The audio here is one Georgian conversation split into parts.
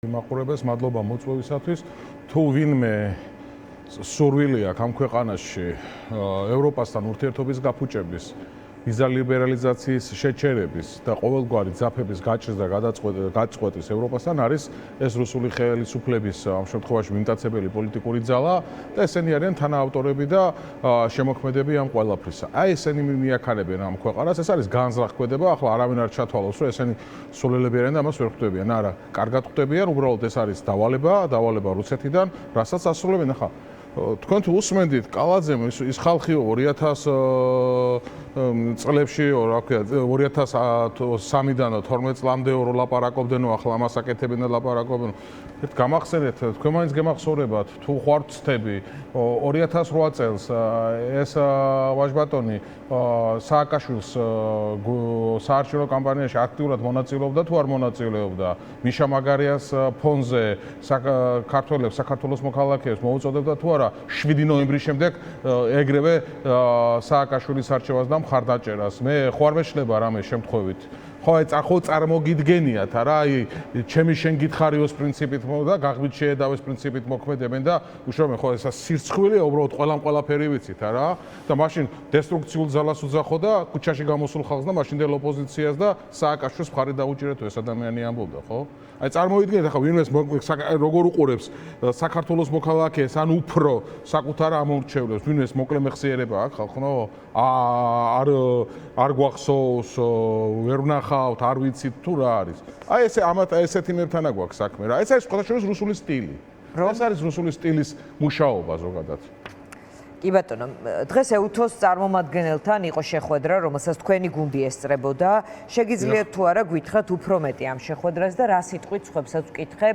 მაყურებელს მადლობა მოწვევისათვის. თუ ვინმე სურვილი აქვს ამ ქვეყანაში ევროპასთან ურთიერთობის გაფუჭების, ვიზა ლიბერალიზაციის შეჩერების და ყოველგვარი ძაფების გაჭრის და გაწყვეტის ევროპასთან არის ეს რუსული ხელისუფლების ამ შემთხვევაში მიმტაცებელი პოლიტიკური ძალა და ესენი არიან თანაავტორები და შემოქმედები ამ ყველაფრისა. აი ესენი მიაქარებენ ამ ქვეყანას, ეს არის განზრახ-ქმედება, ახლა არავინ არ ჩათვალოს, რომ ესენი სულელები არიან და ამას ვერ ხვდებიან. არა, კარგად ხვდებიან, უბრალოდ ეს არის დავალება რუსეთიდან, რასაც ასრულებენ ახლა. თქვენ თუ უსმენდით კალაძემ ის ხალხი 2000 წლებში, რა ქვია, 2003-დან 12 წლამდე ლაპარაკობდნო, ახლა ამას აკეთებენ და ლაპარაკობენ. გამახსენეთ, თქვენ მაინც გემახსოვრებათ, თუ ხარ ვწდები 2008 წელს ეს ვაჟბატონი სააკაშვილს საარჩევნო კამპანიაში აქტიურად მონაწილეობდა თუ არ მონაწილეობდა? მიშა მაგარიას ფონზე საქართველოს მოქალაქეებს მოუწოდებდა თუ არა 7 ნოემბრის შემდეგ ეგრევე სააკაშვილის არჩევას და მხარდაჭერას? მე ხო არ მეშლება რამე შემთხვევით. ხო წარმოგიდგენიათ არა, აი ჩემი შენ გითხარიოს პრინციპით და გაღმით შეედავეს პრინციპით მოქმედებენ და უშუალოდ ხო ესა სირცხვილია, უბრალოდ ყველაფერი ვიცით არა და მაშინ დესტრუქციულ ძალას უძახო და ქუჩაში გამოსულ ხალხს და მაშინდელ ოპოზიციას და სააკაშვილს მხარი დაუჭირეთო ეს ადამიანი ამბობდა, ხო? აი წარმოვიდგინეთ ახლა ვინმეს როგორ უყურებს საქართველოს მოქალაქეს ან უფრო საკუთარ ამორჩევლებს, ვინმეს მოკლე მეხსიერება აქვს ხალხო, არ გვახსოვს, ვერ ვნახავთ, არ ვიცით თუ რა არის. აი ესეთი მერთან აგვაქვს საქმე რა. ეს არის სხვადასხვა რუსული სტილი. ეს არის რუსული სტილის მუშაობა ზოგადად. კი ბატონო, დღეს ეუთოს წარმომადგენელთან იყო შეხვედრა, რომელსაც თქვენი გუნდი ესწრებოდა. შეგიძლიათ თუ არა გითხრათ უფრო მეტი ამ შეხვედრას და რა სიტყვით სხვებსაც ვკითხე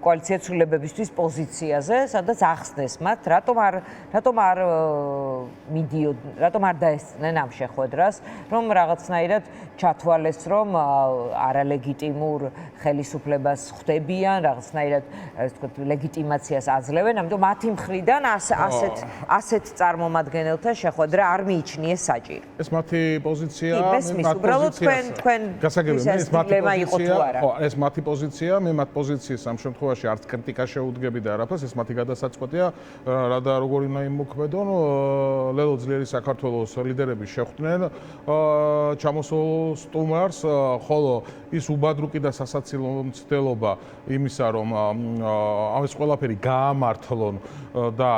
კოალიცია ცვლილებებისთვის პოზიციაზე, სადაც ახსნეს მათ, რატომ არ მიდიოდნენ, რატომ არ დაესწრნენ ამ შეხვედრას, რომ რაღაცნაირად ჩათვალეს, რომ არალეგიტიმურ ხელისუფლებას ხვდებიან, რაღაცნაირად ასე ვთქვათ, ლეგიტიმაციას აძლევენ, ამიტომ მათი მხრიდან ასეთ წარმომადგენელთა შეხვედრა არ მიიჩნიეს საჭირო. ეს მათი პოზიცია, ეს მათი პოზიცია, მე მათ პოზიციას ამ შემთხვევაში არც კრიტიკა შეუდგები და არაფერს, ეს მათი გადასაწყვეტია, რა და როგორ უნდა იმოქმედონ, ლელო ძლიერი საქართველოს ლიდერები შეხვდნენ ჩამოსულ სტუმარს, ხოლო ის უბადრუკი და სასაცილო მცდელობა იმისა, რომ ეს ყველაფერი გაამართლონ და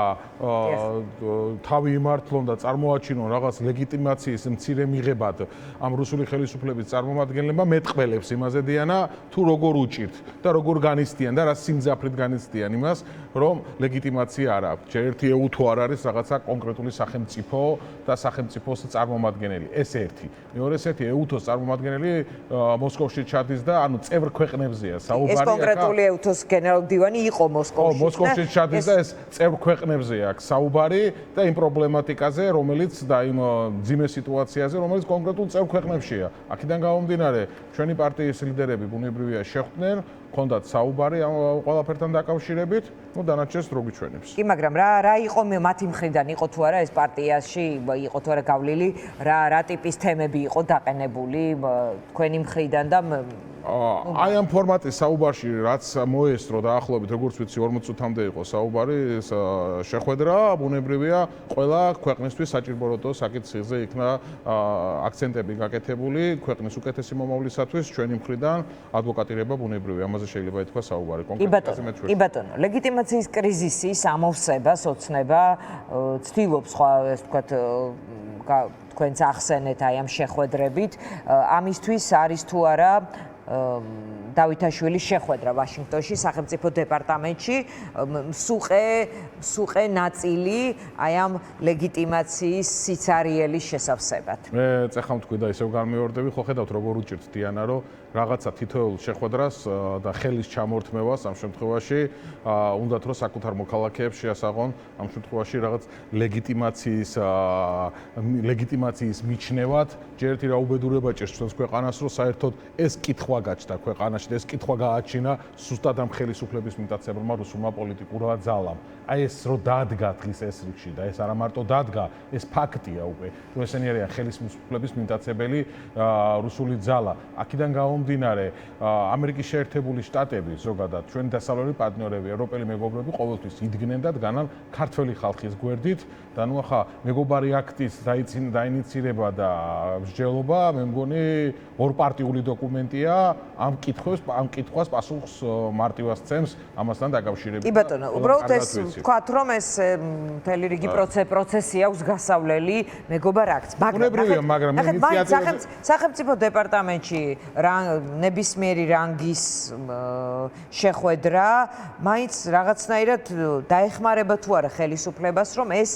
თავი იმართლონ და წარმოაჩინონ რაღაც ლეგიტიმაციის მცირე მიღებად ამ რუსული ხელისუფლების წარმომადგენლებმა მეტყველებს იმაზე დიანა თუ როგორ უჭირთ და როგორ განიცდიან და რა სიმძაფრით განიცდიან იმას, რომ ლეგიტიმაცია არ აქვს. ჯერ ერთი ეუთო არ არის რაღაცა კონკრეტული სახელმწიფო და სახელმწიფოს წარმომადგენელი. ეს ერთი. მეორე ერთი ეუთოს წარმომადგენელი მოსკოვში ჩადის და ანუ წევრ ქვეყნებზეა საუბარი. ეს კონკრეტული ეუთოს გენერალ დივანი იყო მოსკოვში. მოსკოვში ჩადის და ეს წევრ ქვეყნებზე აქვს საუბარი და იმ პრობლემატიკაზე, რომელიც და იმ ძიმე სიტუაციაზე, რომელიც კონკრეტულ წევრ ქვეყნებშია. აქედან გამომდინარე, ჩვენი პარტიის ლიდერები ბუნებრივია შეხვდნენ, ჰქონდათ საუბარი ამ ყველაფერთან დაკავშირებით, დანარჩენს რო გიჩვენებს. კი, მაგრამ რა იყო მათი მხრიდან, იყო თუ არა ეს პარტიაში, იყო თუ არა გავლილი, რა ტიპის თემები იყო დაყენებული თქვენი მხრიდან და აი ამ ფორმატის საუბარში რაც მოესწრო დაახლოებით როგორც ვიცი 40 წუთამდე იყო საუბარი შეხვედრა, ბუნებრივია ყველა ქვეყნისთვის საჭიროებო საკითხზე იქნა აქცენტები გაკეთებული ქვეყნის უკეთესი მომავლისათვის ჩვენი მხრიდან ადვოკატირება ბუნებრივია ამაზე შეიძლება ითქვა საუბარი კონკრეტულად. კი ბატონო, ლეგიტიმაციის კრიზისის ამოვსებას ოცნება ცდილობს სხვა ასე ვთქვათ თქვენც ახსენეთ აი ამ შეხვედრებით, ამისთვის არის თუ არა დავითაშვილის შეხვედრა ვაშინგტონში სახელმწიფო დეპარტამენტში სუყე ნაწილი აი ამ ლეგიტიმაციის სიცარიელის შესავსებად. მე წეხამ თქვი და ისევ განმეორდები, ხო ხედავთ როგორ უჭირთ დიანა, რომ რაღაცა თითოეულ შეხვედრას და ხელის ჩამორთმევას ამ შემთხვევაში უნდათ რომ საკუთარ მოქალაქეებს შეასაღონ ამ შემთხვევაში რაღაც ლეგიტიმაციის მიჩნევად ჯერ ერთი რა უბედურება ჭირს ჩვენს ქვეყანას, რომ საერთოდ ეს კითხვა გაჩნდა ქვეყანაში მაშინ ეს კითხვა გააჩინა სუსტად ამ ხელისუფლების მიტაცებელმა რუსულმა პოლიტიკურმა ძალამ. აი ეს რო დადგა დღის ეს რიგში და ეს არა მარტო დადგა, ეს ფაქტია უკვე. რომ ესენი არიან ხელისუფლების მიტაცებელი რუსული ძალა. აქედან გამომდინარე, ამერიკის შეერთებული შტატები ზოგადად ჩვენ დასავლელი პარტნიორები, ევროპელი მეგობრები ყოველთვის იდგნენ და დგანან ქართველი ხალხის გვერდით და ნუ ახლა მეგობარი აქტის დაინიცირება და მსჯელობა, მე მგონი ორპარტიული დოკუმენტია, ამ კითხვას პასუხს მარტივად სცემს ამასთან დაკავშირებით. კი ბატონო, უბრალოდ ეს ვთქვათ, რომ ეს მთელი რიგი პროცესი აქვს გასავლელი მეგობარ აქტს. მაგრამ სახელმწიფო დეპარტამენტში ნებისმიერი რანგის შეხვედრა მაინც რაღაცნაირად დაეხმარება თუ არა ხელისუფლებას, რომ ეს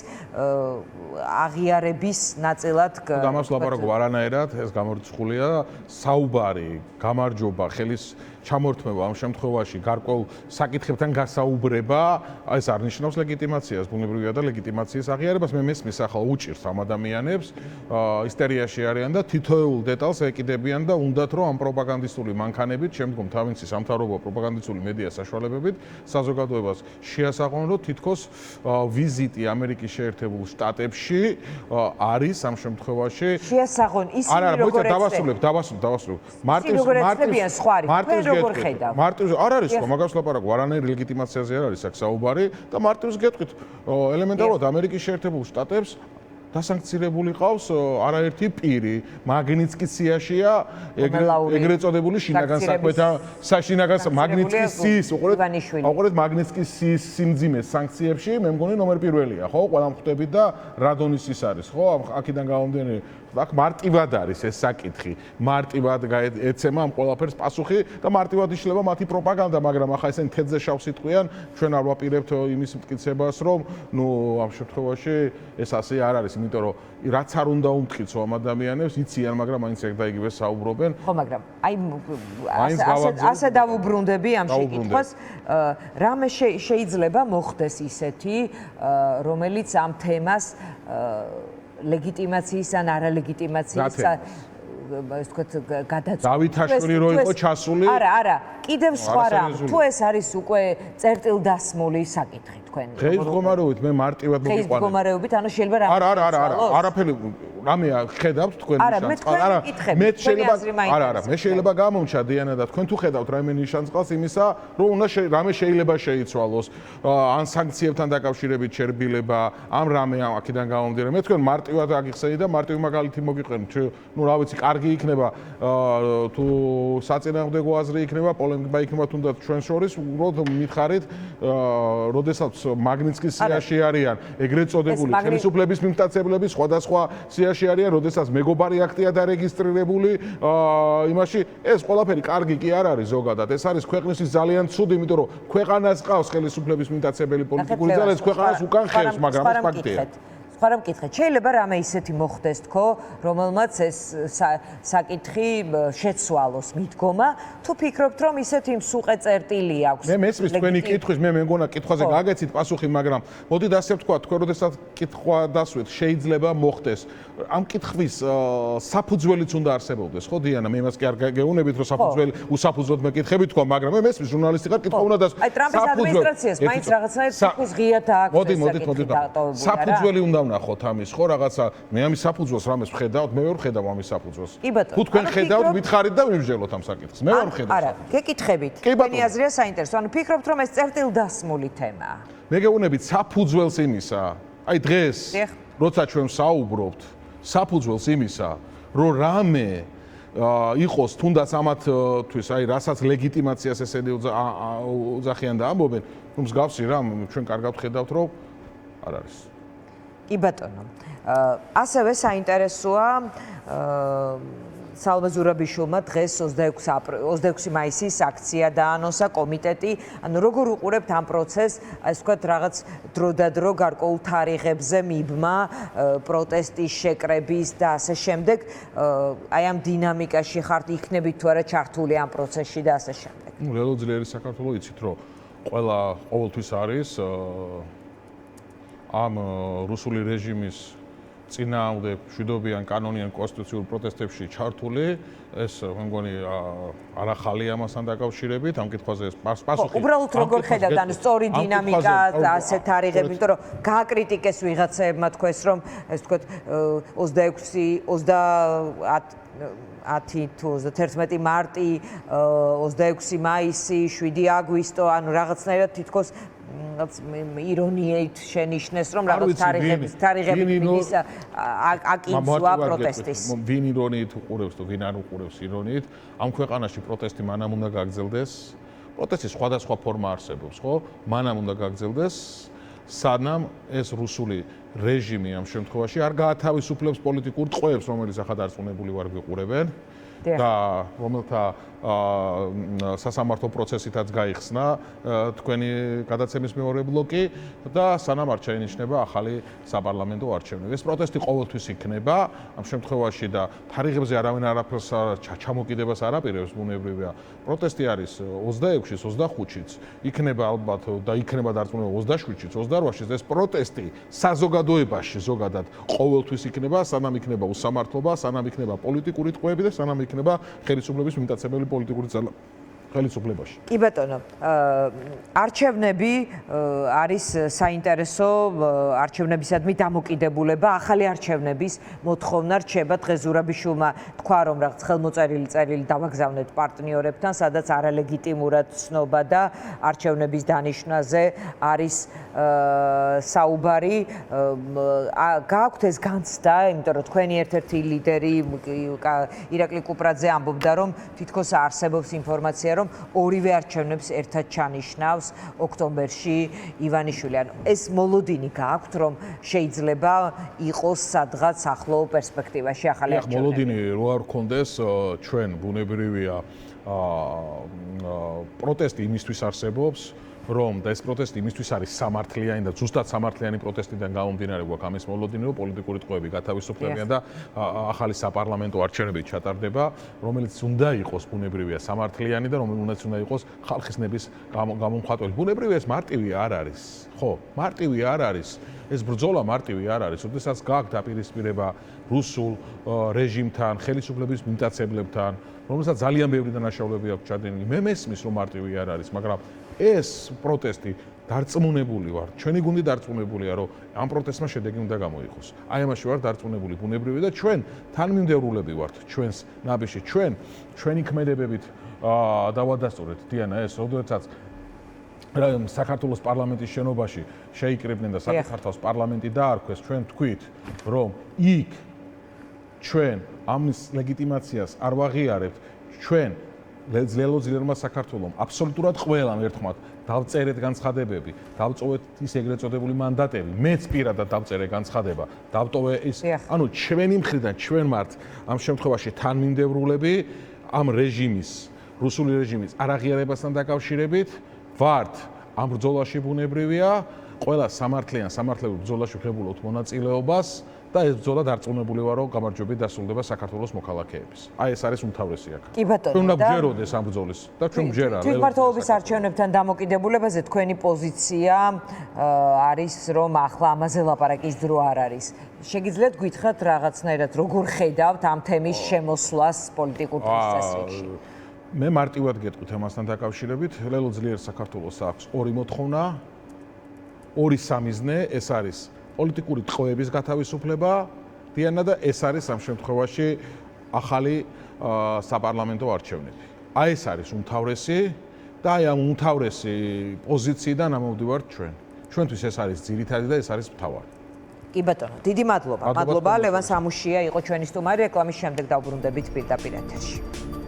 აღიარების ნაწილად ამას ლაპარაკობ არანაირად, ეს გამორიცხულია საუბარი, გამარჯობა, ხელის ჩამორთმევა ამ შემთხვევაში გარკვეულ საკითხებთან გასაუბრება, ეს არ ნიშნავს ლეგიტიმაციას, ბუნებრივია და ლეგიტიმაციის აღიარებას. მე მესმის ახლა უჭირს ამ ადამიანებს, ისტერიაში არიან და თითოეულ დეტალს ეკიდებიან და უნდათ რომ ამ პროპაგანდისტული მანქანებით, შემდგომ თავისი სამთავრობო პროპაგანდისტული მედია საშუალებებით საზოგადოებას შეასაღვონ, რომ თითქოს ვიზიტი ამერიკის შეერთებულ შტატებში არის ამ შემთხვევაში შეასაღვონ ისინი როგორ დავასრულებ. მარტივს არ არის ხო მაგას ლაპარაკობ, არანაირი ლეგიტიმაციაზე არ არის აქ საუბარი და მარტივს გეტყვით, ელემენტარულად ამერიკის შეერთებულ შტატებს დასანქცირებული ყავს არაერთი პირი, მაგნიცკის სიაშია, ეგრეთ წოდებული შინაგან საქმეთა მაგნიცკის სიის, უყურეთ მაგნიცკის სიის სიმძიმეს სანქციებში, მე მგონი ნომერ პირველია, ხო, ყველა ხვდებით და რადონის ის არის, ხო, აქედან გამომდინარე აქ მარტივად არის ეს საკითხი, მარტივად ეცემა ამ ყველაფერს პასუხი და მარტივად იშლება მათი პროპაგანდა, მაგრამ ახლა ესენი თეთრზე შავს იტყვიან, ჩვენ არ ვაპირებთ იმის მტკიცებას, რომ ნუ ამ შემთხვევაში ეს ასე არ არის, იმიტომ რომ რაც არ უნდა უმტკიცო ამ ადამიანებს, იციან, მაგრამ მაინც ეგ და იგივე საუბრობენ. ხო, მაგრამ აი ასე დავუბრუნდები ამ შეკითხვას, რამე შეიძლება მოხდეს ისეთი, რომელიც ამ თემას ლეგიტიმაციის ან არალეგიტიმაციის ეს თქვა გადაწყვეტს. დავითაშვილი რო იყო ჩასული? არა, კიდევ სხვა რამ. თუ ეს არის უკვე წერტილდასმული საკითხი თქვენ. დღეის მდგომარეობით მე მარტივად მოგიყვანებ. დღეის მდგომარეობით, ანუ შეიძლება რა. არაფერი რამეა ხედავთ თქვენ ნიშანწყალს? მე შეიძლება გამომჩა დიანა და თქვენ თუ ხედავთ რაიმე ნიშანწყალს იმისა, რომ უნდა რამე შეიძლება შეიცვალოს, ან სანქციებთან დაკავშირებით შერბილება, ამ რამე აქედან გამომდინარე. მე თქვენ მარტივად აგიხსენით და მარტივი მაგალითი მოგიყვანთ. ნუ რა ვიცი, კარგი იქნება თუ საწინააღმდეგო აზრი იქნება, პოლემიკა იქნება თუნდაც ჩვენ შორის, უბრალოდ მითხარით, როდესაც მაგნიცკის სიაში არიან ეგრეთ წოდებული ხელისუფლების მიმტაცებლები, სხვადასხვა სიაში არიან, როდესაც მეგობარი აქტია დარეგისტრირებული, იმაში ეს ყველაფერი კარგი კი არ არის ზოგადად. ეს არის ქვეყნისთვის ძალიან ცუდი, იმიტომ რომ ქვეყანას ყავს ხელისუფლების მიმტაცებელი პოლიტიკური ძალა, ეს ქვეყანას უკან ხევს, მაგრამ ეს ფაქტია. სხვა რამ გითხრათ, შეიძლება რამე ისეთი მოხდეს თქო, რომელმაც ეს საკითხი შეცვალოს მიდგომა, თუ ფიქრობთ, რომ ისეთი მსუყე წერტილი აქვს. მე მესმის თქვენი კითხვის, მე მგონა კითხვაზე გაგეცით პასუხი, მაგრამ მოდით ასე ვთქვა, თქვენ როდესაც კითხვა დასვით, შეიძლება მოხდეს. ამ კითხვის საფუძველიც უნდა არსებობდეს, ხო დიანა, მე იმას კი არ გეუბნებით, რომ უსაფუძვლოდ მეკითხები თქვა, მაგრამ მე მესმის ჟურნალისტი ხარ, კითხვა უნდა დასვით. აი ტრამპის ადმინისტრაციას მაინც რაღაცნაირად თქოს ღიად აქვს ეს საკითხი დატოვებული. საფუძველი უნდა ვნახოთ ამის, ხო, რაღაცა მე ამის საფუძველს რამეს ვხედავთ, მე ვერ ვხედავ ამის საფუძველს. თუ თქვენ ხედავთ, მითხარით და ვიმსჯელოთ ამ საკითხს. მე ვერ ვხედავ. არა, გეკითხებით. თქვენი აზრია საინტერესო. ანუ ფიქრობთ, რომ ეს წერტილდასმული თემაა. მე გეუბნებით საფუძველს იმისა. აი დღეს, როცა ჩვენ საუბრობთ, საფუძველს იმისა, რომ რამე იყოს თუნდაც ამათთვის, აი რასაც ლეგიტიმაციას ესენი უძახიან და ამბობენ, რომ მსგავსი რამ ჩვენ კარგად ხედავთ, რომ არ არის. კი ბატონო. ასევე საინტერესოა სალმე ზურაბიშვილმა დღეს 26 მაისის აქცია დაანონსა კომიტეტი, ანუ როგორ უყურებთ ამ პროცესს, ასე ვთქვათ, რაღაც დროდადრო გარკვეულ თარიღებზე მიბმა, პროტესტის შეკრების და ასე შემდეგ, აი ამ დინამიკაში ხართ, იქნებით თუ არა ჩართული ამ პროცესში და ასე შემდეგ. ნუ რელო ძლიერი საქართველო იცით, რომ ყოველთვის არის ამ რუსული რეჟიმის წინააღმდეგ მშვიდობიან კანონიან კონსტიტუციურ პროტესტებში ჩართული, ეს მე მგონი არ ახალია ამასთან დაკავშირებით, ამ კითხვაზე პასუხი. უბრალოდ როგორ ხედავთ, ანუ სწორი დინამიკა და ასეთ თარიღები, იმიტომ რომ გააკრიტიკეს ვიღაცებმა თქვეს, რომ ეს თქვათ 10 თუ 31 მარტი, 26 მაისი, 7 აგვისტო, ანუ რაღაცნაირად თითქოს ირონიით შენიშნეს, რომ რაღაც თარიღები მიდის აკინცვა პროტესტის. ვინ ირონიით უყურებს თუ ვინ არ უყურებს ირონიით, ამ ქვეყანაში პროტესტი მანამ უნდა გაგრძელდეს. პროტესტის სხვადასხვა ფორმა არსებობს, ხო? მანამ უნდა გაგრძელდეს, სანამ ეს რუსული რეჟიმი ამ შემთხვევაში არ გაათავისუფლებს პოლიტიკურ ტყვეებს, რომელიც ახლა დარწმუნებული ვარ ვიყურებენ. და რომელთა სასამართლო პროცესითაც გაიხსნა თქვენი გადაცემის მეორე ბლოკი და სანამ არ შეინიშნება ახალი საპარლამენტო არჩევნები. ეს პროტესტი ყოველთვის იქნება ამ შემთხვევაში და თარიღებზე არავინ არაფერს ჩამოკიდებას არ აპირებს, ბუნებრივია. პროტესტი არის 26-ში, 25-შიც, იქნება ალბათ და იქნება დარწმუნებული 27-შიც, 28-შიც. ეს პროტესტი საზოგადოებაში ზოგადად ყოველთვის იქნება, სანამ იქნება უსამართლობა, სანამ იქნება პოლიტიკური ტყვეები და სანამ იქნება ხელისუფლების მიმტაცებელი პოლიტიკური ძალა ხელისუფლებაში. კი ბატონო, არჩევნები არის საინტერესო არჩევნებისადმი დამოკიდებულება, ახალი არჩევნების მოთხოვნა რჩება. დღეს ზურაბიშვილმა თქვა, რომ რაღაც ხელმოწერილი წერილი დავაგზავნეთ პარტნიორებთან, სადაც არალეგიტიმურად ცნობა და არჩევნების დანიშვნაზე არის საუბარი. გააქვთ ეს განცდა, იმიტომ რომ თქვენი ერთ-ერთი ლიდერი ირაკლი კუპრაძე ამბობდა, რომ თითქოს არსებობს ინფორმაცია, რომ ორივე არჩევნებს ერთად ჩანიშნავს ოქტომბერში ივანიშვილი. ანუ ეს მოლოდინი გააქვთ, რომ შეიძლება იყოს სადღაც ახლო პერსპექტივაში ახალი არჩევნები. მოლოდინი რო არ გქონდეს, ჩვენ ბუნებრივია პროტესტი იმისთვის არსებობს, რომ და ეს პროტესტი იმისთვის არის სამართლიანი და ზუსტად სამართლიანი პროტესტიდან გამომდინარე გვაქვს ამის მოლოდინი, რომ პოლიტიკური ტყვეები გათავისუფლებიან და ახალი საპარლამენტო არჩევნები ჩატარდება, რომელიც უნდა იყოს ბუნებრივია სამართლიანი და რომელიც უნდა იყოს ხალხის ნების გამომხატველი. ბუნებრივია ეს მარტივი არ არის. ხო, მარტივი არ არის. ეს ბრძოლა მარტივი არ არის. როდესაც გააქვთ დაპირისპირება რუსულ რეჟიმთან, ხელისუფლების მიმტაცებლებთან, რომელსაც ძალიან ბევრი დანაშაულები აქვს ჩადენილი. მე მესმის, რომ მარტივი არ არის, მაგრამ ეს პროტესტი დარწმუნებული ვარ, ჩვენი გუნდი დარწმუნებულია, რომ ამ პროტესტმა შედეგი უნდა გამოიღოს. აი ამაში ვარ დარწმუნებული ბუნებრივი და ჩვენ თანმიმდევრულები ვართ ჩვენს ნაბიჯში, ჩვენი ქმედებებით დავადასტურეთ დიანა ეს, როდესაც საქართველოს პარლამენტის შენობაში შეიკრიბნენ და საქართველოს პარლამენტი დაარქვეს, ჩვენ თქვით, რომ იქ ჩვენ ამის ლეგიტიმაციას არ ვაღიარებთ, ჩვენ ძლიერმა საქართველოს აბსოლუტურად ყველამ ერთხმად დავწერეთ განცხადებები, დავწოვეთ ის ეგრეთ წოდებული მანდატები, მეც პირადად დავწერე განცხადება, დავტოვე ის, ანუ ჩვენი მხრიდან ჩვენ მართ ამ შემთხვევაში თანმიმდევრულები ამ რეჟიმის, რუსული რეჟიმის არაღიარებასთან დაკავშირებით ვართ ამ ბრძოლაში ბუნებრივია, ყველა სამართლებრივ ბრძოლაში ვღებულობთ მონაწილეობას და ეს ბრძოლა დარწმუნებული ვარ, რომ გამარჯვებით დასრულდება საქართველოს მოქალაქეების. აი ეს არის უმთავრესი აქ. კი ბატონო. ჩვენ უნდა ვჯეროდეს ამ ბრძოლის და ჩვენ ვჯერა. თვითმმართველობის არჩევნებთან დამოკიდებულებაზე თქვენი პოზიცია არის, რომ ახლა ამაზე ლაპარაკის დრო არ არის. შეგიძლიათ გითხრათ რაღაცნაირად როგორ ხედავთ ამ თემის შემოსვლას პოლიტიკურ პროცესში? მე მარტივად გეტყვით ამასთან დაკავშირებით, ლელო ძლიერ საქართველოს აქვს ორი მოთხოვნა, ორი სამიზნე, ეს არის პოლიტიკური ტყვეების გათავისუფლება, დიანა და ეს არის ამ შემთხვევაში ახალი საპარლამენტო არჩევნები. აი ეს არის უმთავრესი და აი ამ უმთავრესი პოზიციიდან ამოვდივართ ჩვენ. ჩვენთვის ეს არის ძირითადი და ეს არის მთავარი. კი ბატონო, დიდი მადლობა. მადლობა ლევან სამუშია იყო ჩვენი სტუმარი, რეკლამის შემდეგ დავბრუნდებით პირდაპირ ეთერში.